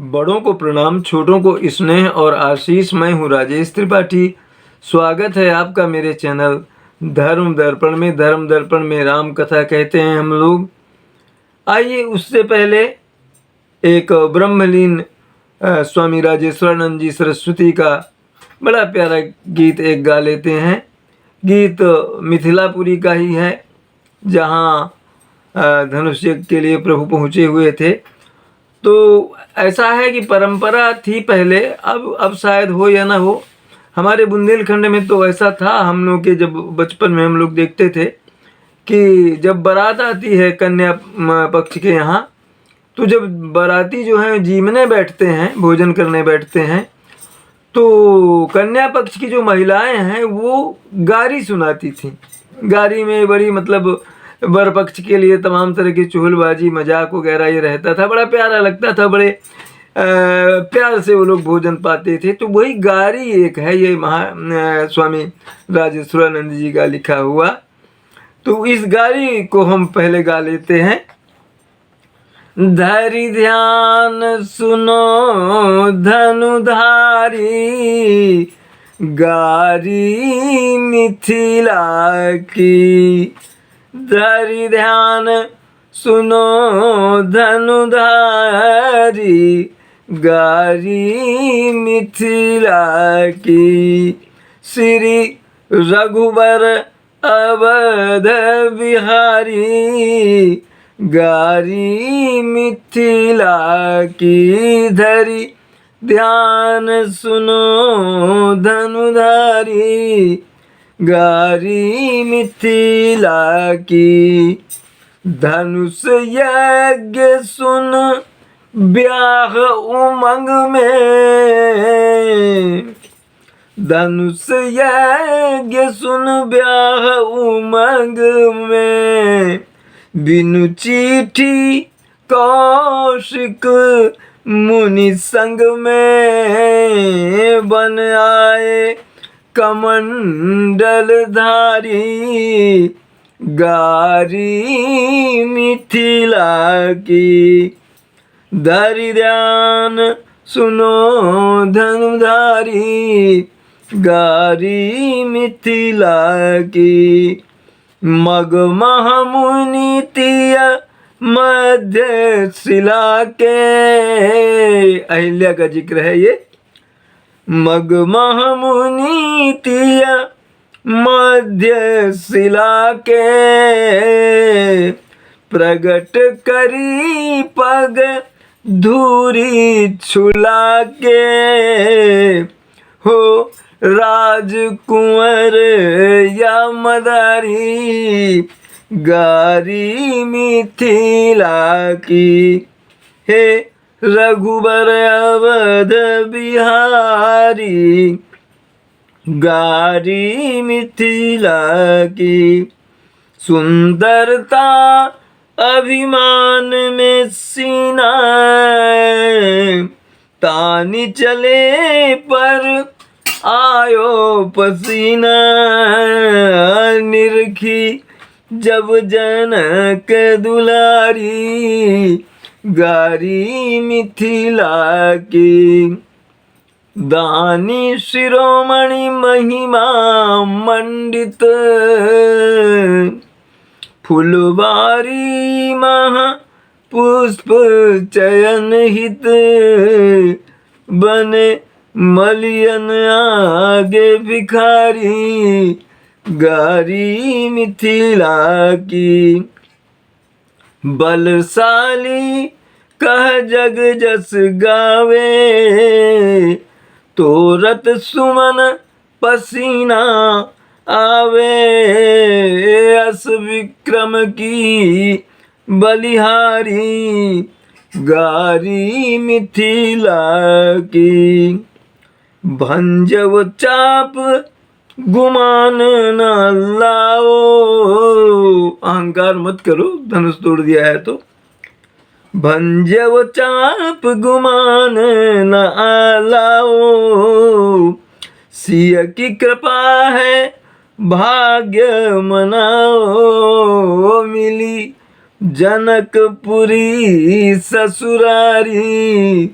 बड़ों को प्रणाम, छोटों को स्नेह और आशीष। मैं हूँ राजेश त्रिपाठी। स्वागत है आपका मेरे चैनल धर्म दर्पण में। धर्म दर्पण में राम कथा कहते हैं हम लोग। आइए उससे पहले एक ब्रह्मलीन स्वामी राजेश्वरानंद जी सरस्वती का बड़ा प्यारा गीत एक गा लेते हैं। गीत मिथिलापुरी का ही है, जहाँ धनुष यज्ञ के लिए प्रभु पहुँचे हुए थे। तो ऐसा है कि परंपरा थी पहले, अब शायद हो या ना हो। हमारे बुंदेलखंड में तो ऐसा था, हम लोग के जब बचपन में हम लोग देखते थे कि जब बारात आती है कन्या पक्ष के यहाँ, तो जब बाराती जो है जीमने बैठते हैं, भोजन करने बैठते हैं, तो कन्या पक्ष की जो महिलाएं हैं वो गारी सुनाती थी। गारी में बड़ी मतलब वर पक्ष के लिए तमाम तरह की चुगलबाजी मजाक वगैरह ये रहता था। बड़ा प्यारा लगता था, बड़े प्यार से वो लोग भोजन पाते थे। तो वही गारी एक है, ये स्वामी राजेश्वरानंद जी का लिखा हुआ। तो इस गारी को हम पहले गा लेते हैं। धरि ध्यान सुनो धनुधारी, गारी मिथिला की। धरि ध्यान सुनो धनुधारी, गारी मिथिला की। श्री रघुबर अवध बिहारी, गारी मिथिला की। धरि ध्यान सुनो धनुधारी, गारी मिथिला की। धनुष यज्ञ सुन ब्याह उमंग में, धनुष यज्ञ सुन ब्याह उमंग में। बिनु चिट्ठी कौशिक मुनि संग में, बन आए कमंडल धारी, गारी मिथिला की। धरि ध्यान सुनो धनुधारी, गारी मिथिला की। मगमह मुनि तिय मध्य शिला के, अहिल्या का जिक्र है ये। मगमह मुनि तिय मध्य शिला के, प्रगट करी पग धूरी छुला के। हो राजकुंवर या मदारी, गारी मिथिला की। हे रघुबर अवध बिहारी, गारी मिथिला की। सुंदरता अभिमान में सीना, तानी चले पर आयो पसीना। निरखी जब जनक दुलारी, गारी मिथिला की। दानी शिरोमणि महिमा मंडित, फुलवारी महा पुष्प चयन हित। बने मलियन आगे भिखारी, गारी मिथिला की। बलशाली कह जग जस गावे, तोरत सुमन पसीना आवे। अस विक्रम की बलिहारी, गारी मिथिला की। भंजव चाप गुमान न लाओ, अहंकार मत करो, धनुष तोड़ दिया है तो। भंजव चाप गुमान न लाओ, सिय की कृपा है भाग्य मनाओ। मिली जनकपुरी ससुरारी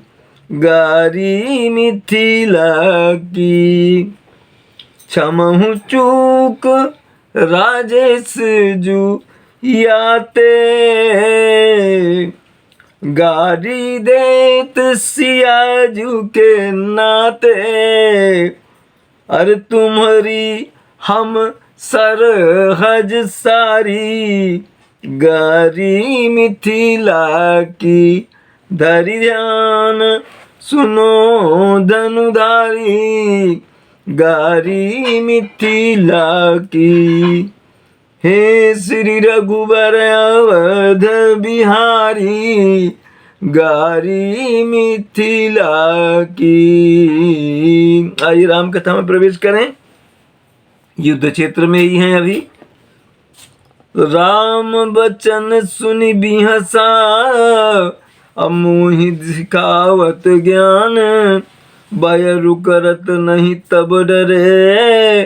गारी मिथिला की। क्षमहु चूक राजेश जू याते, गारी देत सियाजू के नाते। अरे तुम्हारी हम सरहज सारी, गारी मिथिला की। धरि ध्यान सुनो धनुधारी, गारी मिथिला की। हे श्री रघुबर अवध बिहारी, गारी मिथिला की। आइए राम कथा में प्रवेश करें। युद्ध क्षेत्र में ही हैं अभी। राम बचन सुनि बिहसा, अमोहि दिखावत ज्ञान। बयरु करत नहीं तब डरे,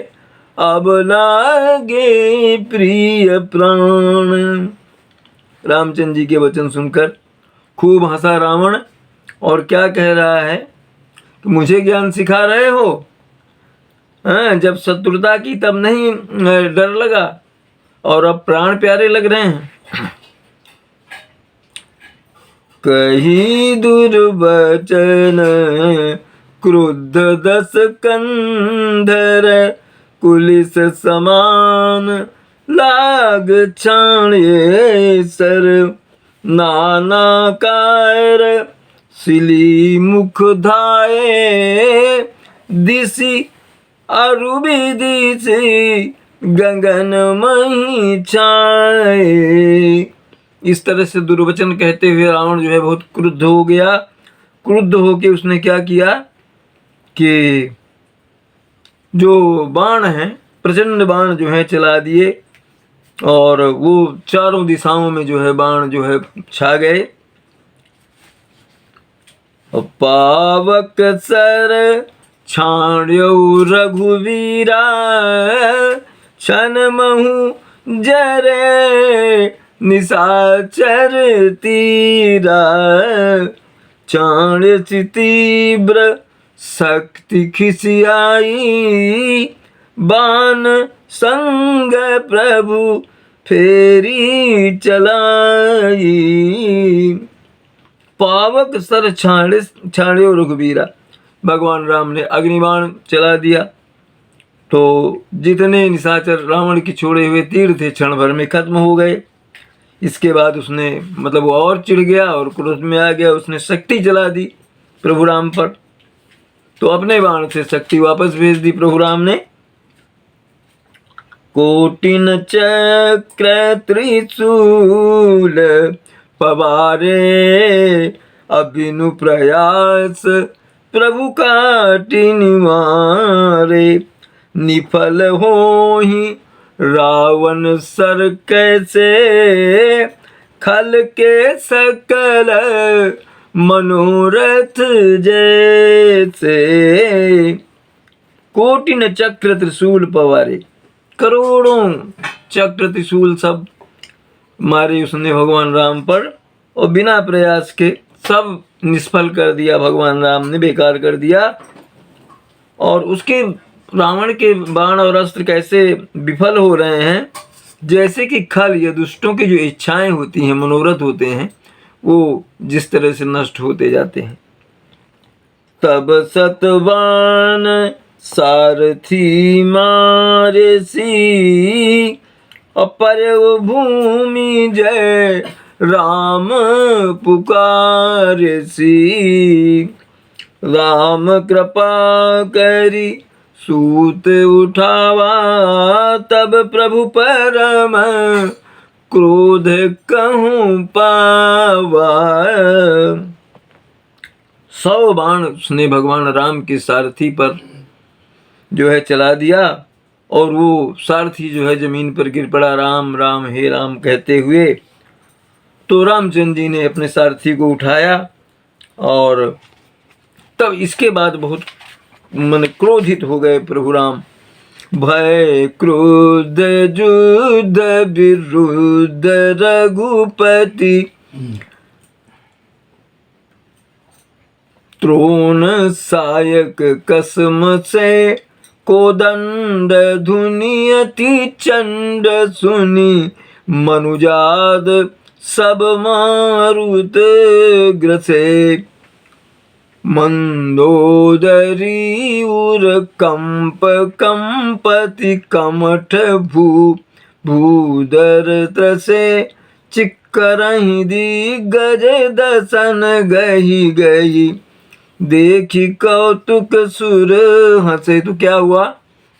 अब लागे प्रिय प्राण। रामचंद्र जी के वचन सुनकर खूब हंसा रावण और क्या कह रहा है कि मुझे ज्ञान सिखा रहे हो? जब शत्रुता की तब नहीं डर लगा और अब प्राण प्यारे लग रहे हैं। कही दुर्वचन क्रुद्ध दस कंधर, कुलिस समान लाग छाणे सर। नाना कार सिली मुख धाये, दिसी अरुबिदिसी गगन मही छाए। इस तरह से दुर्वचन कहते हुए रावण जो है बहुत क्रुद्ध हो गया। क्रुद्ध होके उसने क्या किया कि जो बाण हैं, प्रचंड बाण जो है चला दिए और वो चारों दिशाओं में जो है बाण जो है छा गए। पावक सर छाण्यो रघुवीरा, क्षण महु जरे निशाचर तीरा। चाण्य तीव्र शक्ति खिसियाई, बाण संग प्रभु फेरी चलाई। पावक सर छाण्यो रघुवीरा, भगवान राम ने अग्निबाण चला दिया तो जितने निशाचर रावण के छोड़े हुए तीर थे क्षण भर में खत्म हो गए। इसके बाद उसने मतलब वो और चिढ़ गया और क्रोध में आ गया। उसने शक्ति चला दी प्रभु राम पर, तो अपने बाण से शक्ति वापस भेज दी प्रभु राम ने। कोटिन चक्र त्रिशूल पवारे, अभिनु प्रयास प्रभु काटि निवारे। निफल होहि रावण सर कैसे, खल के सकल मनोरथ जैसे। कोटिन चक्र त्रिशूल पवारे, करोड़ों चक्र त्रिशूल सब मारे उसने भगवान राम पर और बिना प्रयास के सब निष्फल कर दिया भगवान राम ने, बेकार कर दिया। और उसके रावण के बाण और अस्त्र कैसे विफल हो रहे हैं, जैसे कि खल या दुष्टों की जो इच्छाएं होती हैं, मनोरथ होते हैं, वो जिस तरह से नष्ट होते जाते हैं। तब सतवान सारथी मारे सी, अपर भूमि जय राम पुकारे सी। राम कृपा करी सूत उठावा, तब प्रभु परम क्रोध कहूँ पावा। 100 बाण उसने भगवान राम के सारथी पर जो है चला दिया और वो सारथी जो है जमीन पर गिर पड़ा, राम राम हे राम कहते हुए। तो रामचंद्र जी ने अपने सारथी को उठाया और तब इसके बाद बहुत मन क्रोधित हो गए प्रभु राम। भय क्रोध युद्ध विरुद्ध रघुपति, त्रोण सायक कसम से कोदंड धुनि अति चंड सुनी मनुजाद सब मारुत ग्रसे मंदोदरी उर कंप कंपति कमठ भूधर त्रसे चिक्करहि दिग्गज दसन गही गही देखी कौतुक सुर हंसे। तो क्या हुआ,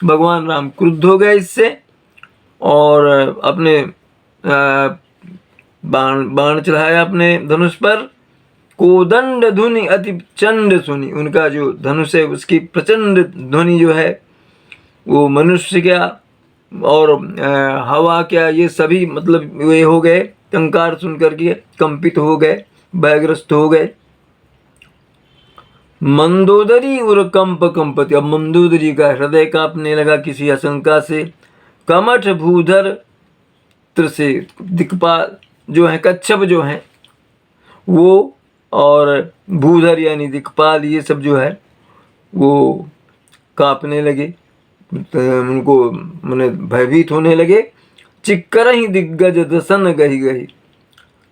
भगवान राम क्रुद्ध हो गए इससे और अपने बाण चढ़ाया अपने धनुष पर। कोदंड ध्वनि अति चंड सुनी, उनका जो धनुष है उसकी प्रचंड ध्वनि जो है वो मनुष्य क्या और हवा क्या, ये सभी मतलब वे हो गए, टंकार सुनकर के कंपित हो गए, भयग्रस्त हो गए। मंदोदरी और कंप कंपति, अब मंदोदरी का हृदय कांपने लगा किसी आशंका से। कमठ भूधर से दिक्पाल जो है, कच्छप जो है वो, और भूधर यानी दिक्पाल, ये सब जो है वो कांपने लगे, उनको माने भयभीत होने लगे। चिक्कर ही दिग्गज दसन गही गही,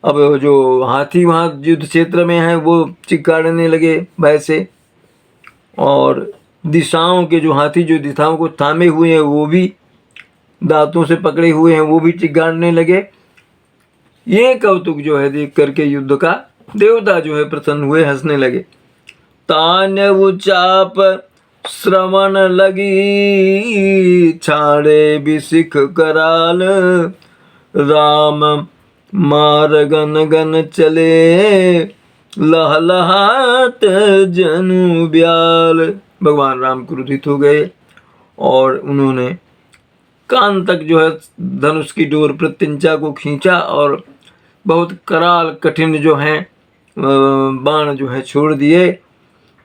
अब जो हाथी वहाँ युद्ध क्षेत्र में है वो चिक्कारने लगे भय से, और दिशाओं के जो हाथी जो दिशाओं को थामे हुए हैं वो भी दांतों से पकड़े हुए हैं, वो भी चिक्कारने लगे। ये कौतुक जो है देख करके युद्ध का देवता जो है प्रसन्न हुए, हंसने लगे। तान्यव चाप श्रवण लगी छाड़े बिसिख कराल राम मार गन गन चले लहलहात जनु ब्याल। भगवान राम क्रोधित हो गए और उन्होंने कान तक जो है धनुष की डोर प्रत्यंचा को खींचा और बहुत कराल कठिन जो है बाण जो है छोड़ दिए।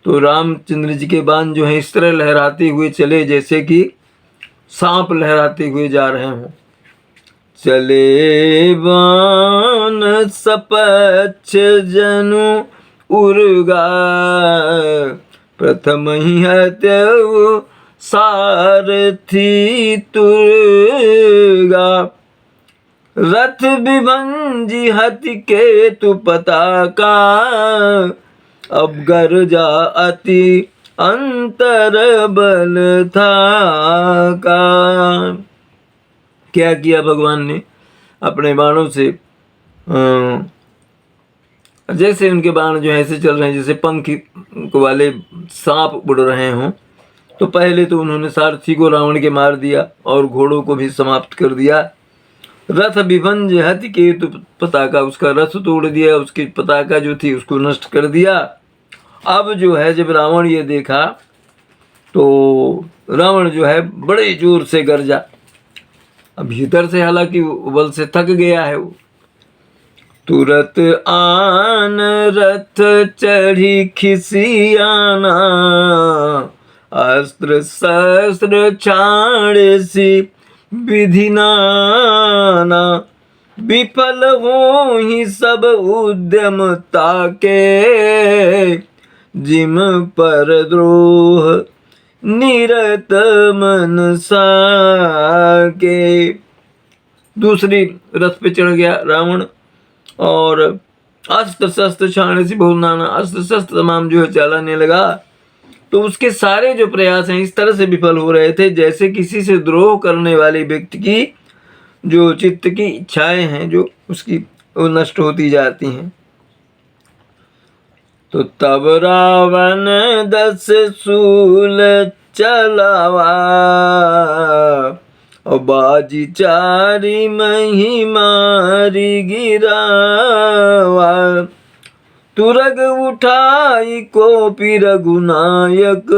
तो रामचंद्र जी के बाण जो है इस तरह लहराते हुए चले जैसे कि सांप लहराते हुए जा रहे हों। चले बाण सपच्छ जनु उर्गा प्रथम ही हत्यु सारथी तुर्गा रथ विभंजी हति केतु पताका अब गरजा अति अंतर बल था का। क्या किया भगवान ने, अपने बाणों से जैसे उनके बाण जो है ऐसे चल रहे हैं जैसे पंख वाले सांप उड़ रहे हों। तो पहले तो उन्होंने सारथी को रावण के मार दिया और घोड़ों को भी समाप्त कर दिया। रथ विभंज हति केतु पताका, उसका रथ तोड़ दिया, उसकी पताका जो थी उसको नष्ट कर दिया। अब जो है जब रावण ये देखा तो रावण जो है बड़े जोर से गरजा। अब भीतर से हालांकि बल से थक गया है वो। तुरत आन रथ चढ़ी खिसियाना अस्त्र शस्त्र छाड़े सी विधि नाना विफल हो ही सब उद्यम ताके जिम पर द्रोह निरत मन साके। दूसरी रथ पे चढ़ गया रावण और अस्त्र शस्त्र छाड़ने से बहुत नाना अस्त्र शस्त्र तमाम जो है चलाने लगा। तो उसके सारे जो प्रयास हैं इस तरह से विफल हो रहे थे जैसे किसी से द्रोह करने वाले व्यक्ति की जो चित्त की इच्छाएं हैं जो उसकी वो नष्ट होती जाती हैं। तो तब रावण 10 शूल चलावा और बाजी चारी मही मारी गिरावा तुरग उठाई कोपी रघुनायक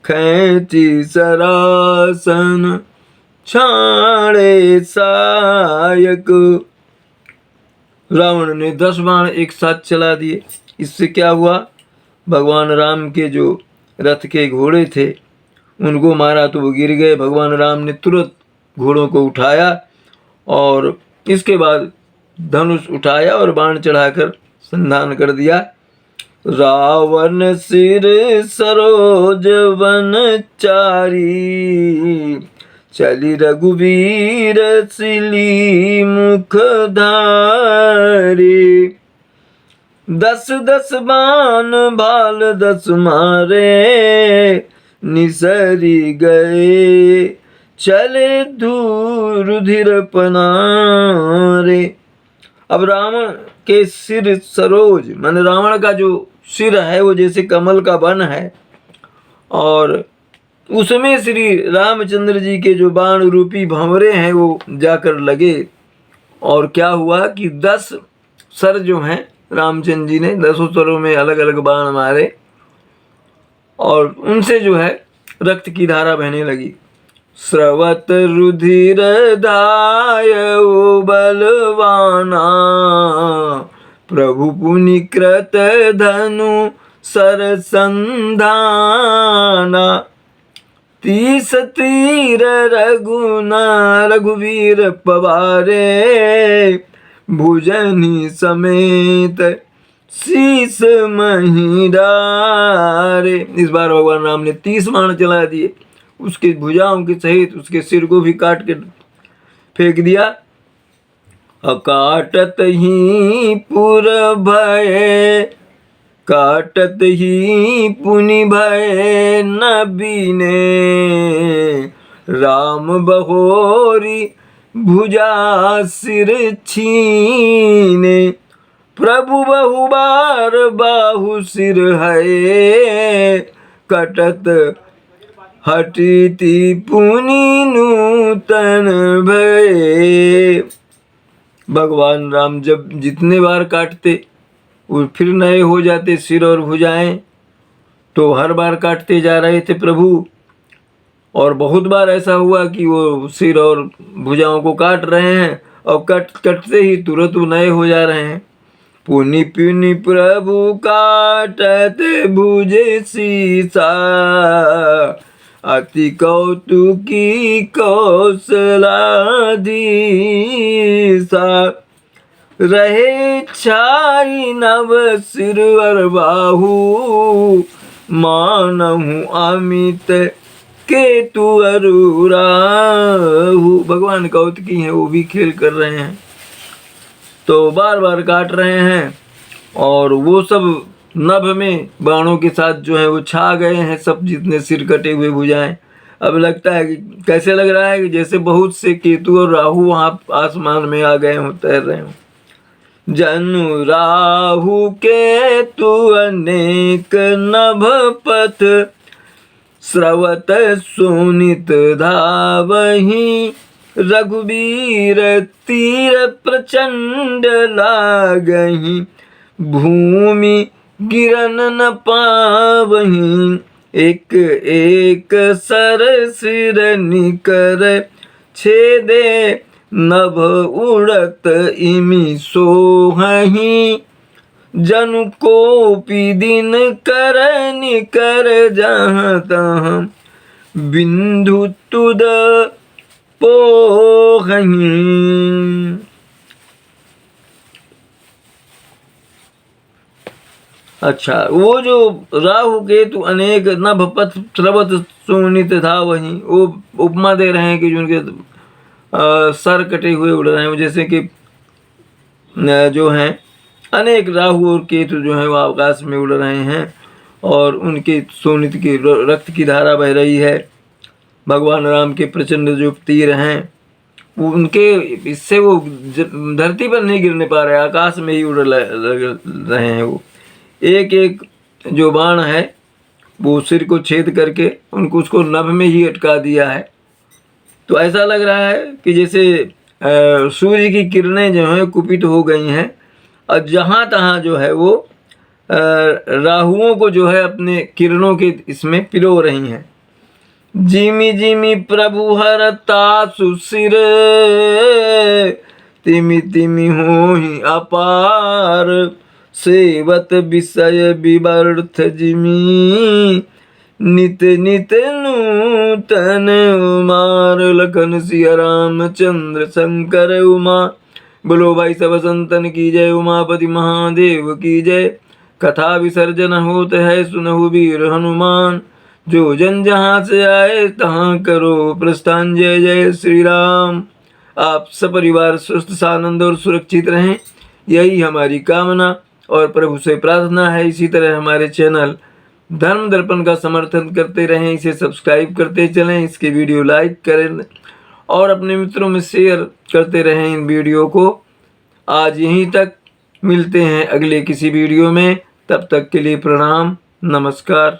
खैची सरासन छाड़े सायक। रावण ने 10 बाण एक साथ चला दिए। इससे क्या हुआ, भगवान राम के जो रथ के घोड़े थे उनको मारा तो वो गिर गए। भगवान राम ने तुरंत घोड़ों को उठाया और इसके बाद धनुष उठाया और बाण चढ़ाकर संधान कर दिया। रावण सिर सरोज वन चारी, चली रघुवीर सिली मुख धारी। 10-10 बाण भाल 10 मारे, निसरी गए चले दूर रुधिर पनारे। अब रावण के सिर सरोज, माने रावण का जो सिर है वो जैसे कमल का वन है, और उसमें श्री रामचंद्र जी के जो बाण रूपी भंवरे हैं वो जाकर लगे। और क्या हुआ कि 10 सर जो हैं रामचंद्र जी ने 10 सरों में अलग अलग बाण मारे, और उनसे जो है रक्त की धारा बहने लगी। स्रवत रुधिर धायउ बलवाना, प्रभु पुनि कृत धनु सर संधाना। 30 तीर रघुवीर पवारे, भुजनि समेत शीस मही डारे। इस बार भगवान राम ने 30 बाण चला दिए, उसके भुजाओं के सहित उसके सिर को भी काट के फेंक दिया। काटत ही पुर भय, काटत ही पुनि भय न बीने, राम बहोरी भुजा सिर छीने। प्रभु बहुबार बाहु सिर है, कटत हटिति पुनि नूतन भय। भगवान राम जब जितने बार काटते वो फिर नए हो जाते सिर और भुजाएं, तो हर बार काटते जा रहे थे प्रभु। और बहुत बार ऐसा हुआ कि वो सिर और भुजाओं को काट रहे हैं, और कटते ही तुरंत वो नए हो जा रहे हैं। पुनि पुनि प्रभु काटत भुज सीसा, अति कौतुकी कौशलाधीसा। रहे छाई नव सिर और बाहु, मानहु अमित केतु अरु राहु। भगवान कौतुकी हैं, वो भी खेल कर रहे हैं, तो बार बार काट रहे हैं, और वो सब नभ में बाणों के साथ जो है वो छा गए हैं, सब जितने सिर कटे हुए भुजाएं। अब लगता है कि कैसे लग रहा है कि जैसे बहुत से केतु और राहु वहाँ आसमान में आ गए हों, तैर रहे हों। जनु राहु केतु अनेक नभ पथ, स्रवत सुनित धावहि, रघुवीर तीर प्रचंड लागहि, भूमि गिरन न पावहि। एक एक सर सिर निकर छेदे, नभ उड़त इमि सोहहि। जनु कोपि दिन कर निकर जहाँ तहाँ, बिंदु तुद पोहहि। अच्छा, वो जो राहु केतु अनेक नभ पथ स्रवत सुनित था, वही वो उपमा दे रहे हैं कि जो उनके सर कटे हुए उड़ रहे हैं, जैसे कि जो हैं अनेक राहु और केतु जो हैं वो आकाश में उड़ रहे हैं, और उनके सोनित की रक्त की धारा बह रही है। भगवान राम के प्रचंड जो तीर हैं वो उनके इससे वो धरती पर नहीं गिरने पा रहे, आकाश में ही उड़ रहे हैं। वो एक एक जो बाण है वो सिर को छेद करके उनको उसको नभ में ही अटका दिया है। तो ऐसा लग रहा है कि जैसे सूर्य की किरणें जो हैं कुपित हो गई हैं, और जहाँ तहाँ जो है वो राहुओं को जो है अपने किरणों के इसमें पिरो रही हैं। जिमि जिमि प्रभु हरता सुसिर, तिमि तिमि होहि अपार। सेवत विषय विवर्थ जिमि, नित नित नूतन उमार। लखन सिया रामचंद्र शंकर उमा, बोलो भाई सब संतन की जय, उमापति महादेव की जय। कथा विसर्जन होत है सुनहु वीर हनुमान। जो जन जहाँ से आए तहाँ करो प्रस्थान। जय जय श्री राम। आप सपरिवार स्वस्थ सानंद और सुरक्षित रहें, यही हमारी कामना और प्रभु से प्रार्थना है। इसी तरह हमारे चैनल धर्म दर्पण का समर्थन करते रहें, इसे सब्सक्राइब करते चलें, इसके वीडियो लाइक करें और अपने मित्रों में शेयर करते रहें इन वीडियो को। आज यहीं तक, मिलते हैं अगले किसी वीडियो में, तब तक के लिए प्रणाम, नमस्कार।